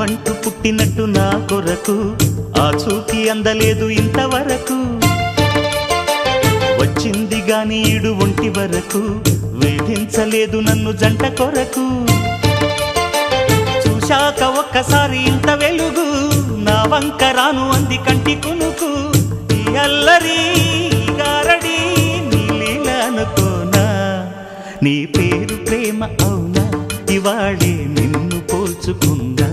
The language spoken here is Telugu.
అంటూ పుట్టినట్టు నా కొరకు ఆ చూకి అందలేదు ఇంతవరకు వచ్చింది గాని ఈడు ఒంటి వరకు వేధించలేదు నన్ను జంట కొరకు చూశాక ఒక్కసారి ఇంత వెలుగు నా వంక రాను అంది కంటి కునుకు ఈ అల్లరి గారడి నీ లీల అనుకోనా నీ పేరు ప్రేమ అవునా ఇవాళే నిన్ను పోల్చుకుందా